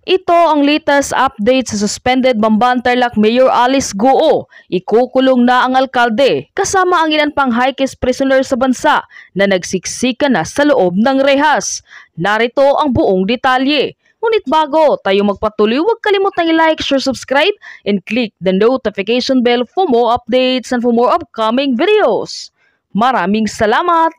Ito ang latest update sa suspended Bamban Tarlac Mayor Alice Goo. Ikukulong na ang alkalde kasama ang ilan pang high-case prisoner sa bansa na nagsiksika na sa loob ng rehas. Narito ang buong detalye. Ngunit bago tayo magpatuloy, huwag kalimutang i-like, share, subscribe, and click the notification bell for more updates and for more upcoming videos. Maraming salamat!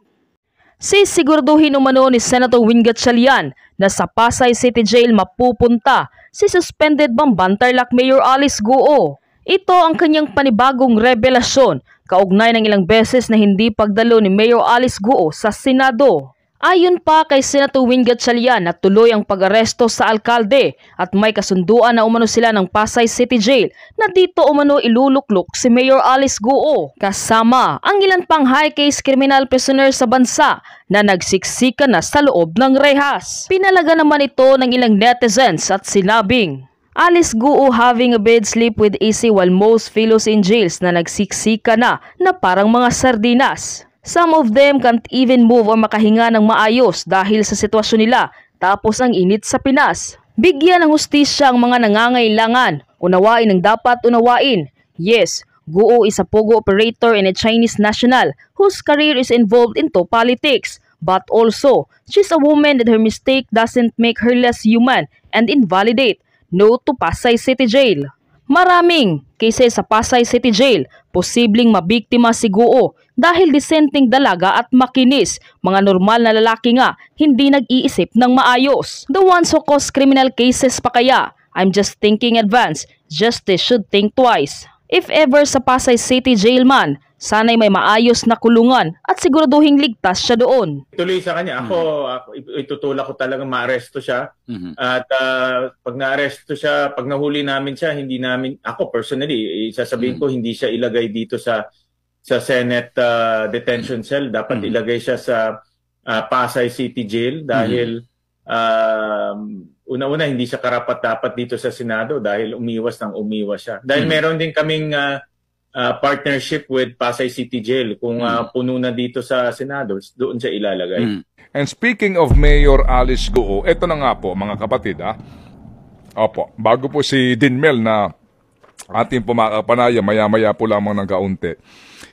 Sisiguraduhin umano ni Senator Win Gatchalian na sa Pasay City Jail mapupunta si suspended Bamban Tarlac Mayor Alice Goo. Ito ang kanyang panibagong revelasyon kaugnay ng ilang beses na hindi pagdalo ni Mayor Alice Goo sa Senado. Ayon pa kay Senator Win Gatchalian na tuloy ang pag-aresto sa alkalde at may kasunduan na umano sila ng Pasay City Jail na dito umano iluluklok si Mayor Alice Goo kasama ang ilan pang high-case criminal prisoner sa bansa na nagsiksika na sa loob ng rehas. Pinalaga naman ito ng ilang netizens at sinabing, Alice Goo having a bed sleep with AC while most fellows in jails na nagsiksika na parang mga sardinas. Some of them can't even move o makahinga ng maayos dahil sa sitwasyon nila tapos ang init sa Pinas. Bigyan ng hustisya ang mga nangangailangan. Unawain ang dapat unawain. Yes, Goo is a pogo operator and a Chinese national whose career is involved into politics. But also, she's a woman that her mistake doesn't make her less human and invalidate. No to Pasay City Jail. Maraming cases sa Pasay City Jail, posibleng mabiktima si Goo dahil disenteng dalaga at makinis. Mga normal na lalaki nga, hindi nag-iisip ng maayos. The ones who cause criminal cases pa kaya? I'm just thinking advance. Justice should think twice. If ever sa Pasay City Jail man, sana'y may maayos na kulungan at siguraduhing ligtas siya doon. Tuloy sa kanya, ako itutulak ko talagang ma-aresto siya. At pag na-aresto siya, pag nahuli namin siya, hindi namin, ako personally, sasabihin ko hindi siya ilagay dito sa Senate detention cell. Dapat ilagay siya sa Pasay City Jail dahil una-una hindi siya karapat-dapat dito sa Senado dahil umiwas siya. Dahil meron din kaming partnership with Pasay City Jail. Kung puno na dito sa Senado, doon siya ilalagay. And speaking of Mayor Alice Goo, eto na nga po mga kapatid. Opo, bago po si Dinmel na ating pumapanaya, maya-maya po lamang ng kaunti.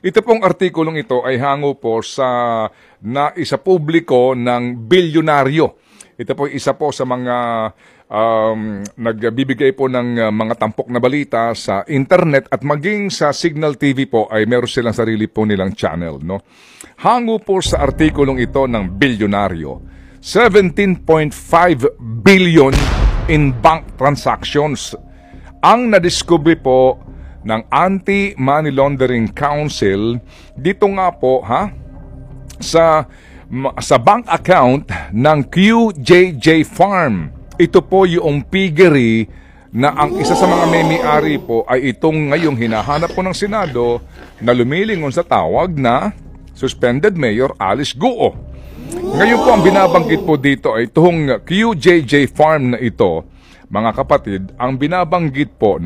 Ito pong artikulong ito ay hango po sa isa publiko ng bilyonaryo. Ito po isa po sa mga nagbibigay po ng mga tampok na balita sa internet at maging sa Signal TV po ay meron silang sarili po nilang channel. No? Hango po sa artikulong ito ng bilyonaryo, 17.5 billion in bank transactions ang nadiskubre po ng Anti-Money Laundering Council dito nga po sa bank account ng QJJ Farm. Ito po yung piggery na ang isa sa mga may-ari po ay itong ngayong hinahanap po ng Senado na lumilingon sa tawag na suspended Mayor Alice Goo. Ngayon po ang binabanggit po dito ay itong QJJ Farm na ito, mga kapatid, ang binabanggit po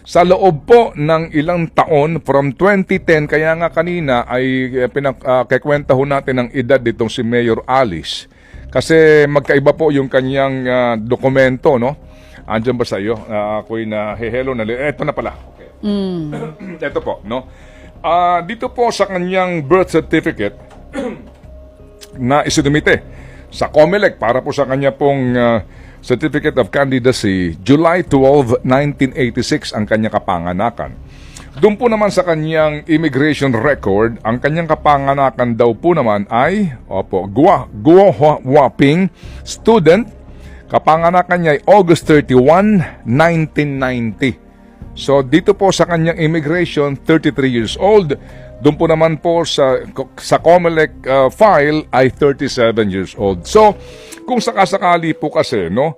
sa loob po ng ilang taon from 2010, kaya nga kanina ay pinakakwentaho natin ang edad nitong si Mayor Alice. Kasi magkaiba po yung kanyang dokumento, no? Andiyan ba sa iyo? Ako'y nahihelo na. Eto na pala. Okay. Eto po, no? Dito po sa kanyang birth certificate na isinumite sa COMELEC para po sa kanya pong Certificate of Candidacy, July 12, 1986 ang kanyang kapanganakan. Doon po naman sa kanyang immigration record, ang kanyang kapanganakan daw po naman ay, Guo Huaping, student, kapanganakan niya ay August 31, 1990. So dito po sa kanyang immigration, 33 years old. Doon po naman po sa COMELEC file ay 37 years old. So, kung sakasakali po kasi, na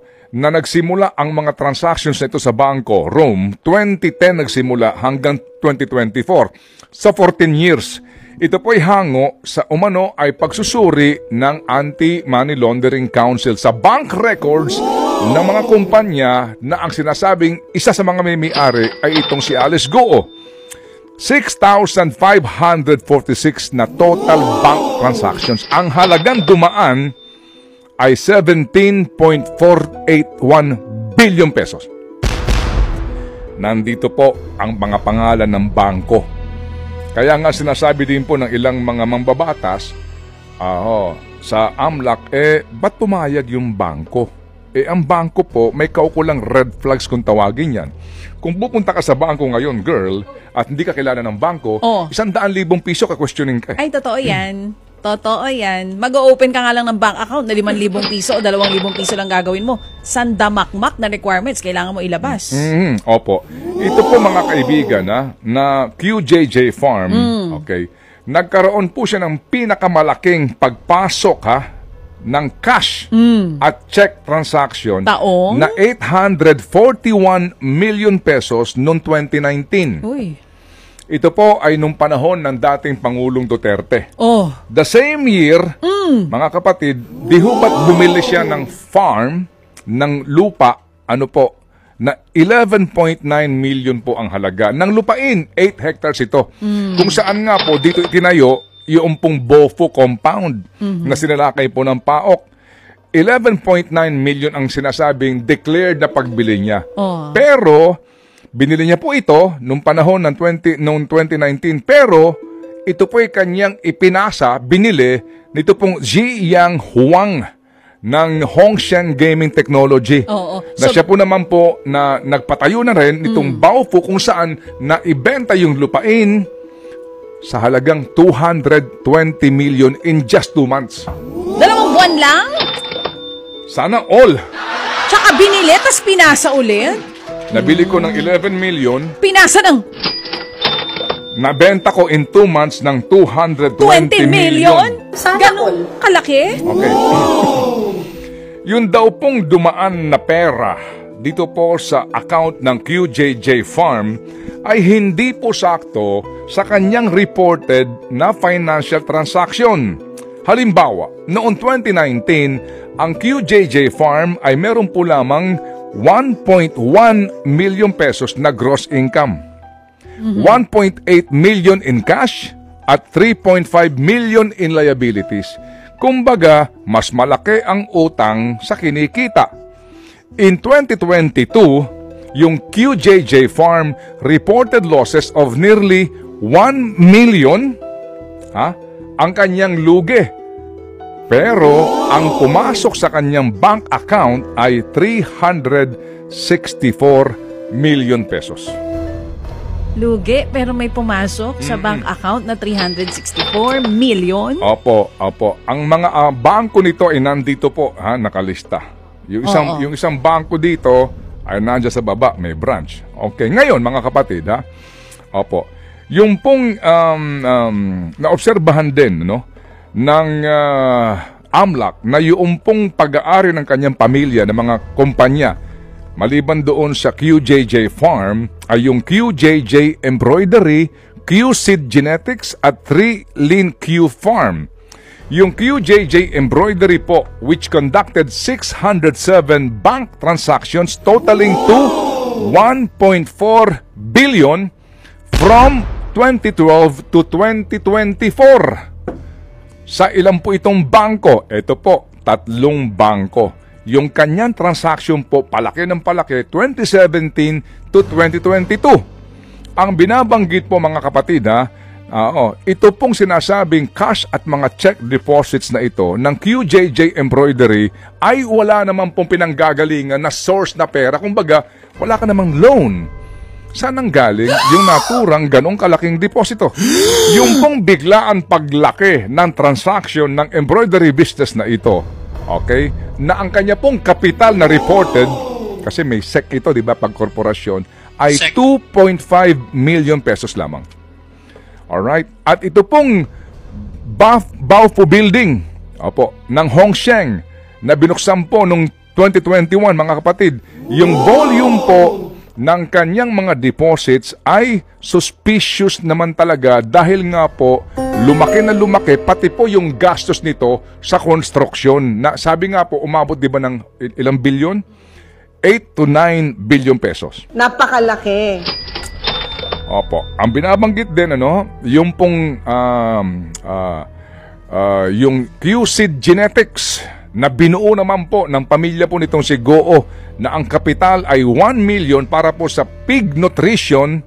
nagsimula ang mga transactions nito sa bangko, Rome, 2010 nagsimula hanggang 2024. Sa 14 years, ito po ay hango sa umano ay pagsusuri ng Anti-Money Laundering Council sa bank records ng mga kumpanya na ang sinasabing isa sa mga may-ari ay itong si Alice Goo. 6,546 na total bank transactions. Ang halagang dumaan ay 17.481 billion pesos. Nandito po ang mga pangalan ng bangko. Kaya nga sinasabi din po ng ilang mga mambabatas, sa AMLAC, ba't pumayag yung bangko? Ang bangko po, may kaukulang red flags kung tawagin yan. Kung pupunta ka sa bangko ngayon, girl, at hindi ka kilala ng bangko, 100,000 piso ka-questioning ka. Ay, totoo yan. Totoo yan. Mag-open ka nga lang ng bank account na 5,000 piso o 2,000 piso lang gagawin mo. Sandamakmak na requirements, kailangan mo ilabas. Opo. Ito po mga kaibigan na QJJ Farm, okay, nagkaroon po siya ng pinakamalaking pagpasok ng cash at check transaction Taong? na 841 million pesos noong 2019. Uy. Ito po ay nung panahon ng dating Pangulong Duterte. Oh. The same year, mga kapatid, di ho ba't bumili siya ng farm, ng lupa, na 11.9 million po ang halaga. Ng lupain, 8 hectares ito. Kung saan nga po, dito itinayo, yung pong BOFO compound na sinalakay po ng PAOK. 11.9 million ang sinasabing declared na pagbili niya. Pero, binili niya po ito nung panahon ng 2019, pero ito po ay kanyang ipinasa, binili nito pong Ziyang Huang ng Hongsheng Gaming Technology. Na siya po naman po na nagpatayo na rin nitong BOFO kung saan naibenta yung lupain sa halagang 220 million in just 2 months. 2 buwan lang? Sana all. Tsaka binili, tas pinasa ulit? Nabili ko ng 11 million. Pinasa ng Nabenta ko in 2 months ng 220 million. Ganon kalaki? Okay. Yun daw pong dumaan na pera dito po sa account ng QJJ Farm ay hindi po sakto sa kanyang reported na financial transaction. Halimbawa, noong 2019, ang QJJ Farm ay meron po lamang 1.1 million pesos na gross income. 1.8 million in cash at 3.5 million in liabilities. Kumbaga, mas malaki ang utang sa kinikita. In 2022, yung QJJ Farm reported losses of nearly 1 million ang kanyang lugi. Pero ang pumasok sa kanyang bank account ay 364 million pesos. Lugi, pero may pumasok sa bank account na 364 million? Opo. Ang mga bangko nito ay nandito po, nakalista. Yung isang bangko dito ay nandiyan sa baba, may branch. Okay, ngayon mga kapatid, opo. Yung pong naobserbahan din, ng AMLAC na yung pong pag-aari ng kanyang pamilya ng mga kumpanya maliban doon sa QJJ Farm ay yung QJJ Embroidery, QSeed Genetics at 3 Lean Q Farm. Yung QJJ Embroidery po which conducted 607 bank transactions totaling to 1.4 billion from 2012 to 2024. Sa ilan po itong bangko? Ito po, 3 bangko. Yung kanyang transaction po, palaki ng palaki, 2017 to 2022. Ang binabanggit po mga kapatid, ito pong sinasabing cash at mga check deposits na ito ng QJJ Embroidery ay wala naman pong pinanggagalingan na source na pera. Kumbaga, wala ka namang loan. Saan ang galing yung naturang ganong kalaking deposito? Yung pong biglaan paglaki ng transaction ng embroidery business na ito, okay, na ang kanya pong kapital na reported, kasi may SEC ito, di ba, pag korporasyon, ay 2.5 million pesos lamang. Alright? At ito pong Baofu Building, ng Hongsheng, na binuksan po noong 2021, mga kapatid, yung volume po ng kanyang mga deposits ay suspicious naman talaga dahil nga po lumaki na lumaki pati po yung gastos nito sa construction na sabi nga po umabot di ba ng ilang bilyon? 8 to 9 billion pesos. Napakalaki. Opo. Ang binabanggit din yung pong yung QSeed Genetics na binuo naman po ng pamilya po nitong si Goo na ang kapital ay 1 million para po sa pig nutrition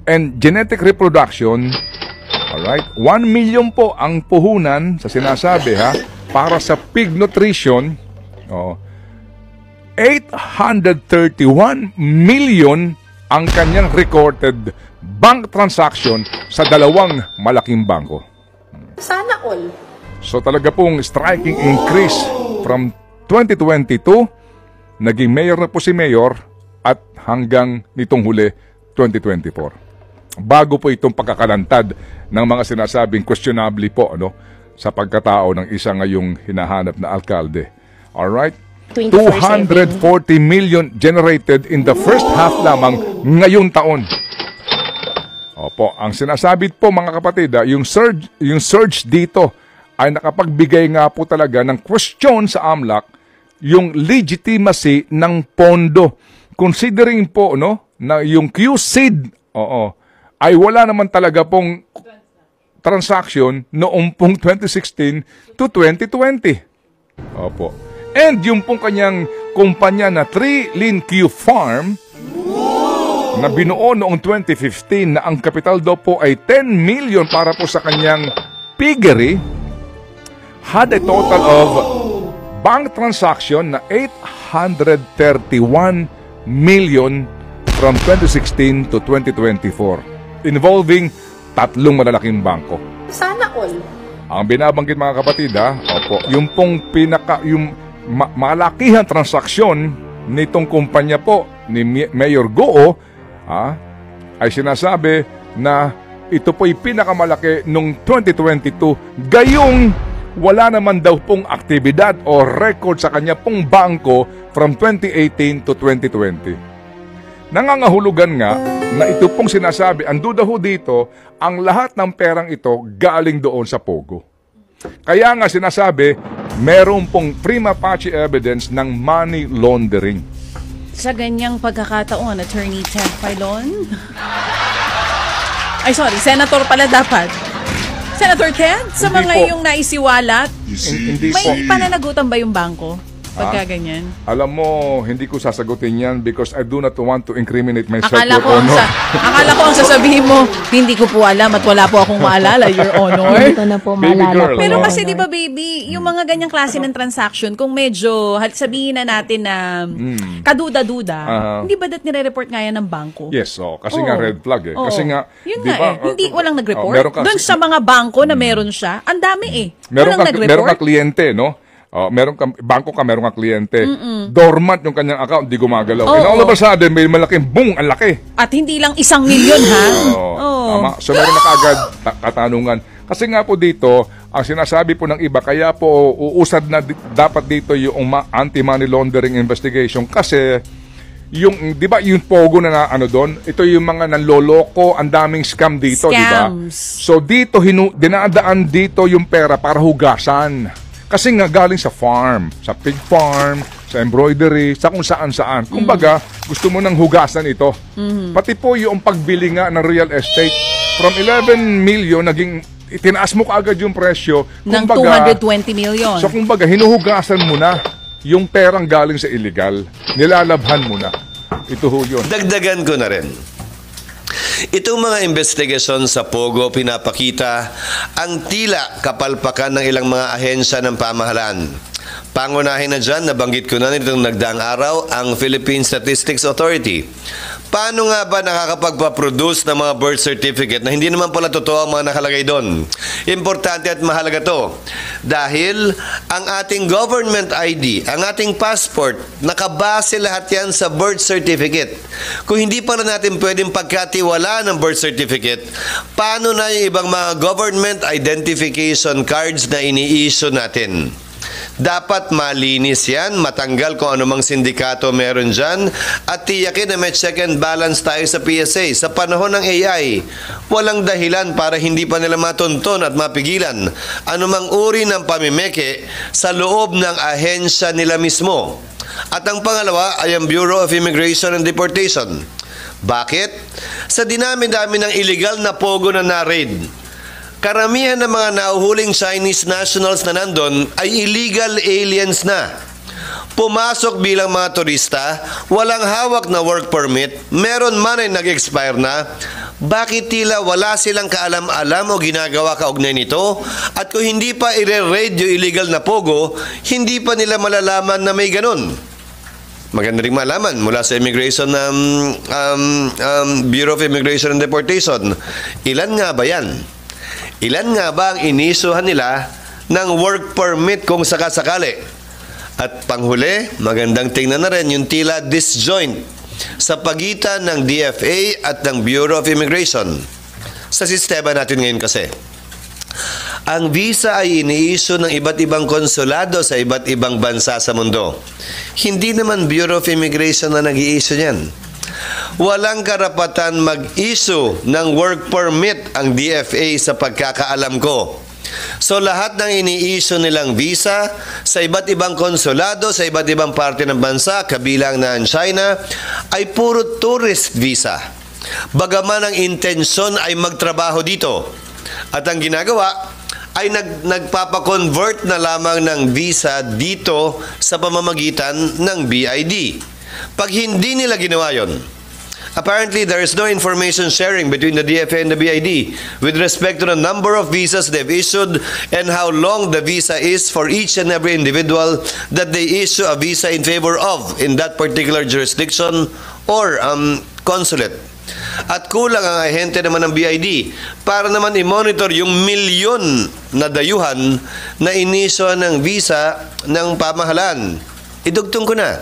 and genetic reproduction. Alright, 1 million po ang puhunan sa sinasabi para sa pig nutrition. 831 million ang kanyang recorded bank transaction sa dalawang malaking bangko. Sana all. So talaga pong striking increase from 2022, naging mayor na po si Mayor at hanggang nitong huli 2024. Bago po itong pagkakalantad ng mga sinasabing questionably po sa pagkatao ng isa ngayong hinahanap na alkalde. Alright? 240 million generated in the first half lamang ngayong taon. Opo, ang sinasabit po mga kapatid, yung surge dito ay nakapagbigay nga po talaga ng question sa AMLAC yung legitimacy ng pondo. Considering po na yung QSID ay wala naman talaga pong transaction noong pong 2016 to 2020. Opo. And yung pong kanyang kumpanya na 3 Lin Q Farm na binuo noong 2015 na ang kapital daw po ay 10 million para po sa kanyang piggery, had a total of bank transaction na 831 million from 2016 to 2024 involving 3 malalaking bangko. Sana all. Ang binabanggit mga kapatid, yung pong malakihan transaksyon nitong kumpanya po ni Mayor Goo ay sinasabi na ito po'y pinakamalaki noong 2022, gayong wala naman daw pong aktibidad o record sa kanya pong bangko from 2018 to 2020. Nangangahulugan nga na ito pong sinasabi, ang duda ho dito, ang lahat ng perang ito galing doon sa Pogo. Kaya nga sinasabi, meron pong prima facie evidence ng money laundering. Sa ganyang pagkakataon, Attorney Ted Filon? Ay, sorry, Senator pala dapat. Senator Ted, sa Hindi mga po. iyong naisiwalat, Hindi po. may pananagutan ba yung bangko? Pagka ganyan? Alam mo, hindi ko sasagutin yan because I do not want to incriminate myself. Akala Your ko Honor. akala ko ang sasabihin mo, hindi ko po alam at wala po akong maalala, Your Honor. Hindi ko na po Baby maalala girl, po. Pero no? kasi 'di ba baby, yung mga ganyang klase ng transaction kung medyo sabihin na natin na kaduda-duda, hindi ba dat nire-report nga yan ng bangko? Yes, kasi nga red flag Oo. Kasi nga, yun di nga ba, hindi walang nag-report. meron ka- Doon sa mga bangko na meron siya, ang dami meron walang kang nag-report. kliyente, no? Meron kang bangko ka, meron kang kliyente. Dormant yung kanyang account, di gumagalaw. Oo. And all of a sudden, may malaking boom, ang laki. At hindi lang 1 milyon ha. Oo. Tama. So meron na kaagad katanungan. Kasi nga po dito, ang sinasabi po ng iba, kaya po uusad na dapat dito yung anti-money laundering investigation kasi yung, di ba, yung Pogo na doon, ito yung mga nanloloko, ang daming scam dito, di ba? Scams. So dito, dinadaan dito yung pera para hugasan. Kasi nga galing sa farm, sa pig farm, sa embroidery, sa kung saan-saan. Kumbaga, gusto mo nang hugasan ito. Pati po yung pagbili nga ng real estate, from 11 million, naging itinaas mo kaagad yung presyo. Ng Kumbaga, 220 million. So kumbaga, hinuhugasan mo na yung perang galing sa illegal. Nilalabhan mo na. Ito ho yun. Dagdagan ko na rin. Itong mga investigasyon sa Pogo pinapakita ang tila kapalpakan ng ilang mga ahensya ng pamahalaan. Pangunahin na dyan, nabanggit ko na nitong nagdaang araw, ang Philippine Statistics Authority. Paano nga ba nakakapagpaproduce ng mga birth certificate na hindi naman pala totoo ang mga nakalagay doon? Importante at mahalaga to. Dahil ang ating government ID, ang ating passport, nakabase lahat yan sa birth certificate. Kung hindi pala natin pwedeng pagkatiwala ng birth certificate, paano na yung ibang mga government identification cards na ini-issue natin? Dapat malinis yan, matanggal kung anumang sindikato meron dyan, at tiyakin na may check and balance tayo sa PSA. Sa panahon ng AI, walang dahilan para hindi pa nila matuntun at mapigilan anumang uri ng pamimeke sa loob ng ahensya nila mismo. At ang pangalawa ay ang Bureau of Immigration and Deportation. Bakit? Sa dinami-dami ng illegal na pogo na na-raid, karamihan ng mga nauhuling Chinese nationals na nandun ay illegal aliens na. Pumasok bilang mga turista, walang hawak na work permit, meron man ay nag-expire na, bakit tila wala silang kaalam-alam o ginagawa kaugnay nito? At kung hindi pa i-raid yung illegal na pogo, hindi pa nila malalaman na may ganun. Maganda rin malaman mula sa Bureau of Immigration and Deportation. Ilan nga ba yan? Ilan nga ba ang inisuhan nila ng work permit kung sakasakali? At panghuli, magandang tingnan na rin yung tila disjoint sa pagitan ng DFA at ng Bureau of Immigration. Sa sistema natin ngayon kasi, ang visa ay ini-issue ng iba't ibang konsulado sa iba't ibang bansa sa mundo. Hindi naman Bureau of Immigration na nag-i-issue niyan. Walang karapatan mag-issue ng work permit ang DFA sa pagkakaalam ko. So lahat ng ini-issue nilang visa sa iba't ibang konsulado sa iba't ibang parte ng bansa, kabilang na ang China, ay puro tourist visa. Bagaman ang intensyon ay magtrabaho dito. At ang ginagawa ay nagpapakonvert na lamang ng visa dito sa pamamagitan ng BID. Pag hindi nila ginawa yon, apparently, there is no information sharing between the DFA and the BID with respect to the number of visas they've issued and how long the visa is for each and every individual that they issue a visa in favor of in that particular jurisdiction or consulate. At kulang ang ahente naman ng BID para naman i-monitor yung milyon na dayuhan na inisyo ng visa ng pamahalaan. Idugtong ko na.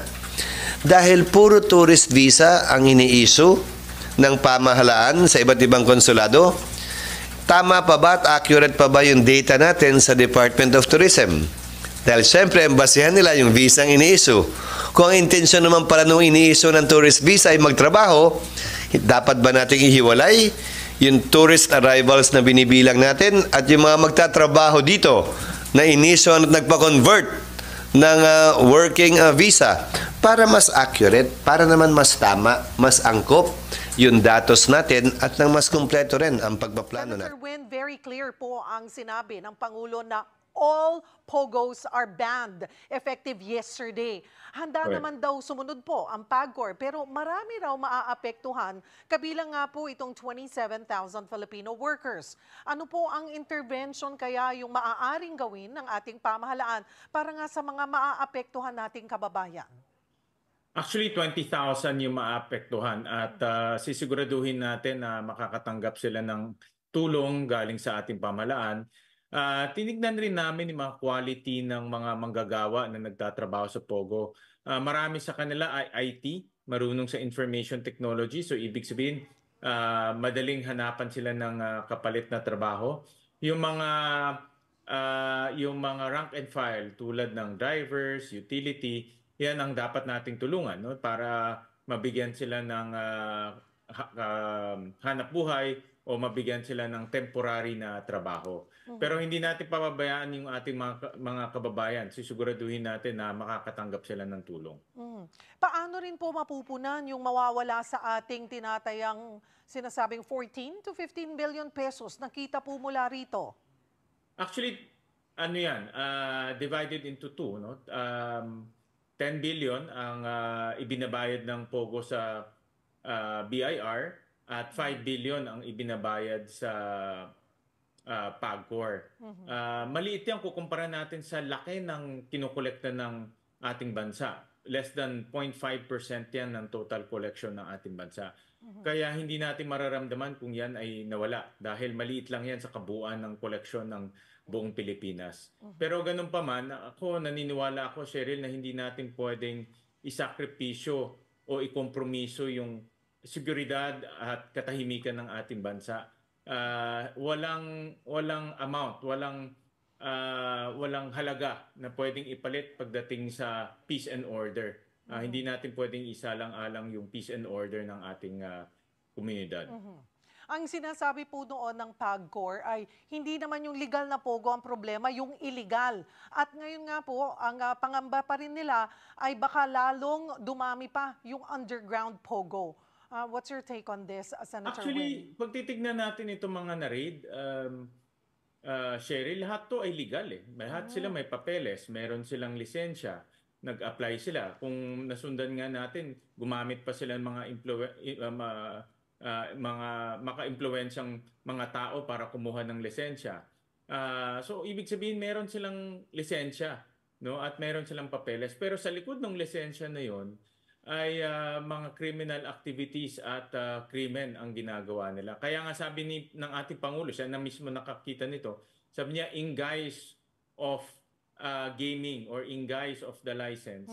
Dahil puro tourist visa ang ini-issue ng pamahalaan sa iba't ibang konsulado, tama pa ba at accurate pa ba yung data natin sa Department of Tourism? Dahil syempre, embasihan nila yung visa ang ini-issue. Kung ang intensyon naman pala nung ini-issue ng tourist visa ay magtrabaho, dapat ba nating ihiwalay yung tourist arrivals na binibilang natin at yung mga magtatrabaho dito na in-issue at nagpa-convert ng working visa para mas accurate, para naman mas tama, mas angkop yung datos natin at nang mas kumpleto rin ang pagpaplano natin. Senator Win, very clear po ang sinabi ng Pangulo na all POGOs are banned effective yesterday. Handa naman daw sumunod po ang PAGCOR pero marami raw maaapektuhan, kabilang nga po itong 27,000 Filipino workers. Ano po ang intervention kaya yung maaaring gawin ng ating pamahalaan para nga sa mga maaapektuhan nating kababayan? Actually, 20,000 yung maapektuhan at sisiguraduhin natin na makakatanggap sila ng tulong galing sa ating pamahalaan. Tinignan rin namin yung mga quality ng mga manggagawa na nagtatrabaho sa POGO. Marami sa kanila ay IT, marunong sa information technology. So ibig sabihin, madaling hanapan sila ng kapalit na trabaho. Yung mga rank and file tulad ng drivers, utility, yan ang dapat nating tulungan, no? Para mabigyan sila ng hanap buhay o mabigyan sila ng temporary na trabaho. Pero hindi natin pababayaan yung ating mga kababayan. Sisiguraduhin natin na makakatanggap sila ng tulong. Paano rin po mapupunan yung mawawala sa ating tinatayang sinasabing 14 to 15 billion pesos? Nakita po mula rito. Actually, ano yan? Divided into two, no? 10 billion ang ibinabayad ng POGO sa BIR at 5 billion ang ibinabayad sa PAGCOR. Maliit yan kukumpara natin sa laki ng kinukolekta ng ating bansa. Less than 0.5% yan ng total collection ng ating bansa. Kaya hindi natin mararamdaman kung yan ay nawala dahil maliit lang yan sa kabuuan ng koleksyon ng buong Pilipinas. Pero ganun pa man, naniniwala ako, Cheryl, na hindi natin pwedeng isakripisyo o ikompromiso yung seguridad at katahimikan ng ating bansa. Walang amount, walang halaga na pwedeng ipalit pagdating sa peace and order. Hindi natin pwedeng isalang-alang yung peace and order ng ating komunidad. Ang sinasabi po noon ng PAGCOR ay hindi naman yung legal na POGO ang problema, yung illegal. At ngayon nga po, ang pangamba pa rin nila ay baka lalong dumami pa yung underground POGO. What's your take on this, Senator Win? Actually, pag titignan natin itong mga na-raid, Sherry, lahat to ay legal eh. Lahat sila may papeles, meron silang lisensya, nag-apply sila. Kung nasundan nga natin, gumamit pa sila ng mga maka-impluwensyang mga tao para kumuha ng lisensya. So ibig sabihin meron silang lisensya, no? At meron silang papeles. Pero sa likod ng lisensya na 'yon ay mga criminal activities at krimen ang ginagawa nila. Kaya nga sabi ng ating Pangulo, siya na mismo nakakita nito, sabi niya in guise of gaming or in guise of the license,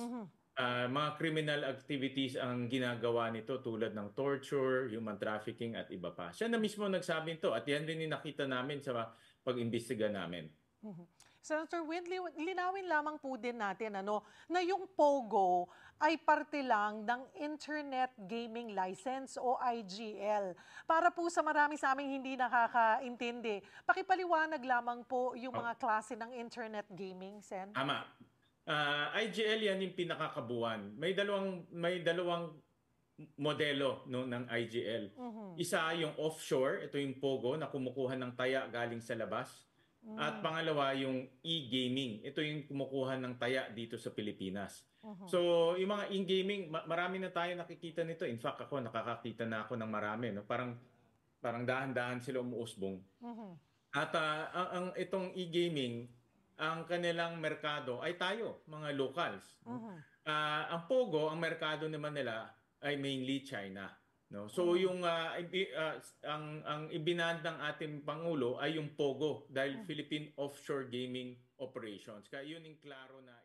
mga criminal activities ang ginagawa nito tulad ng torture, human trafficking at iba pa. Siya na mismo nagsabi nito at yan din yung nakita namin sa pag-imbestiga namin. Senator Win, linawin lamang po din natin na yung POGO ay parte lang ng Internet Gaming License o IGL. Para po sa marami sa aming hindi nakakaintindi, pakipaliwanag lamang po yung mga klase ng Internet Gaming, Sen. Tama. IGL yan yung pinakakabuuan. May dalawang modelo ng IGL. Isa yung offshore, ito yung POGO na kumukuha ng taya galing sa labas. At pangalawa yung e-gaming. Ito yung kumukuha ng taya dito sa Pilipinas. So yung mga e-gaming, marami na tayo nakikita nito. In fact, ako nakakakita na ako ng marami. No? Parang dahan-dahan sila umuusbong. At itong e-gaming, ang kanilang merkado ay tayo, mga locals. Ang POGO, ang merkado naman nila ay mainly China. No? So yung ang ibinand ng ating Pangulo ay yung POGO dahil Philippine Offshore Gaming Operations. Kaya yun yung klaro na